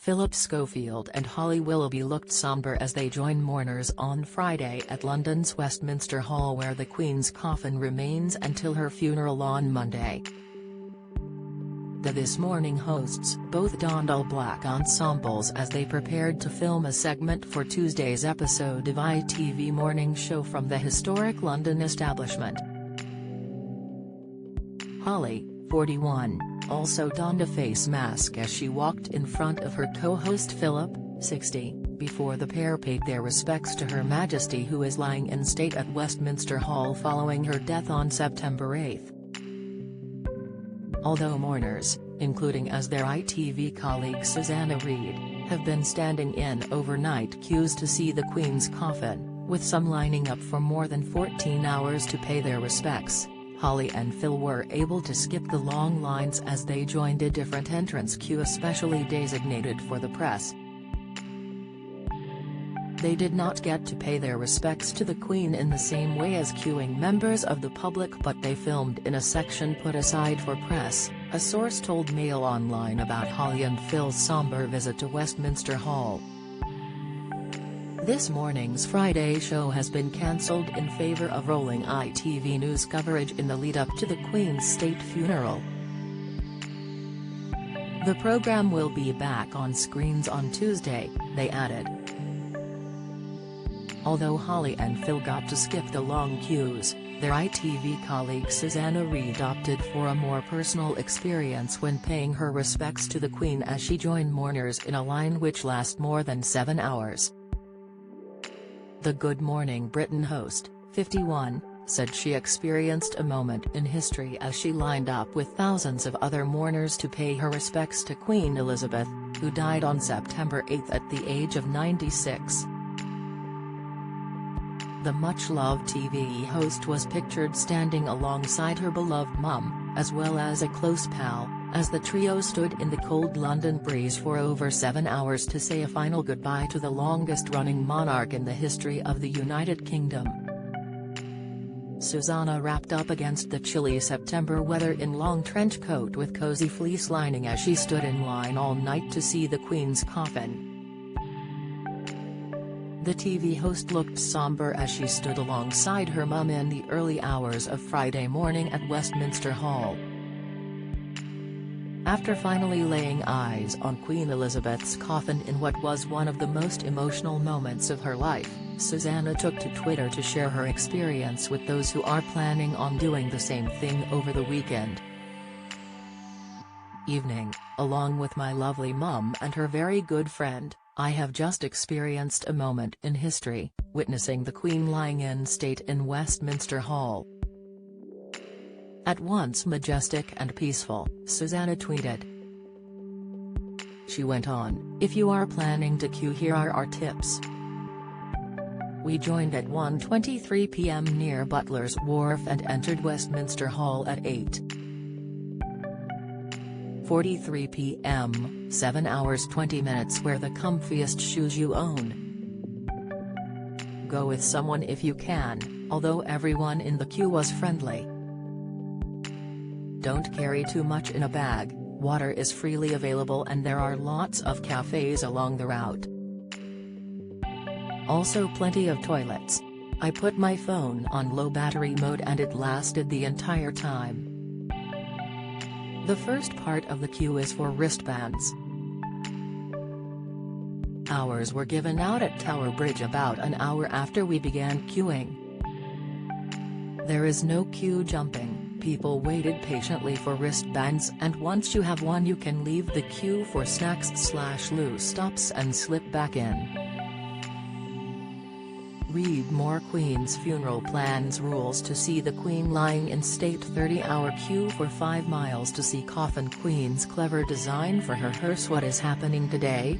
Phillip Schofield and Holly Willoughby looked sombre as they joined mourners on Friday at London's Westminster Hall, where the Queen's coffin remains until her funeral on Monday. The This Morning hosts both donned all black ensembles as they prepared to film a segment for Tuesday's episode of ITV morning show from the historic London establishment. Holly, 41, also donned a face mask as she walked in front of her co-host Phillip, 60, before the pair paid their respects to Her Majesty, who is lying in state at Westminster Hall following her death on September 8. Although mourners, including as their ITV colleague Susanna Reid, have been standing in overnight queues to see the Queen's coffin, with some lining up for more than 14 hours to pay their respects, Holly and Phil were able to skip the long lines as they joined a different entrance queue especially designated for the press. They did not get to pay their respects to the Queen in the same way as queuing members of the public, but they filmed in a section put aside for press, a source told Mail Online about Holly and Phil's sombre visit to Westminster Hall. This morning's Friday show has been cancelled in favour of rolling ITV news coverage in the lead-up to the Queen's state funeral. The programme will be back on screens on Tuesday, they added. Although Holly and Phil got to skip the long queues, their ITV colleague Susanna Reid opted for a more personal experience when paying her respects to the Queen as she joined mourners in a line which lasted more than 7 hours. The Good Morning Britain host, 51, said she experienced a moment in history as she lined up with thousands of other mourners to pay her respects to Queen Elizabeth, who died on September 8 at the age of 96. The much-loved TV host was pictured standing alongside her beloved mum, as well as a close pal, as the trio stood in the cold London breeze for over 7 hours to say a final goodbye to the longest-running monarch in the history of the United Kingdom. Susanna wrapped up against the chilly September weather in long trench coat with cosy fleece lining as she stood in line all night to see the Queen's coffin. The TV host looked sombre as she stood alongside her mum in the early hours of Friday morning at Westminster Hall. After finally laying eyes on Queen Elizabeth's coffin in what was one of the most emotional moments of her life, Susanna took to Twitter to share her experience with those who are planning on doing the same thing over the weekend. Evening, along with my lovely mum and her very good friend, I have just experienced a moment in history, witnessing the Queen lying in state in Westminster Hall. At once majestic and peaceful, Susanna tweeted. She went on, "If you are planning to queue, here are our tips. We joined at 1:23 p.m. near Butler's Wharf and entered Westminster Hall at 8:43 p.m., 7 hours 20 minutes. Wear the comfiest shoes you own. Go with someone if you can, although everyone in the queue was friendly. Don't carry too much in a bag, water is freely available and there are lots of cafes along the route. Also plenty of toilets. I put my phone on low battery mode and it lasted the entire time. The first part of the queue is for wristbands. Ours were given out at Tower Bridge about an hour after we began queuing. There is no queue jumping, people waited patiently for wristbands, and once you have one you can leave the queue for snacks/loose stops and slip back in. Read more Queen's funeral plans. Rules to see the Queen lying in state. 30-hour queue for 5 miles to see coffin. Queen's clever design for her hearse. What is happening today?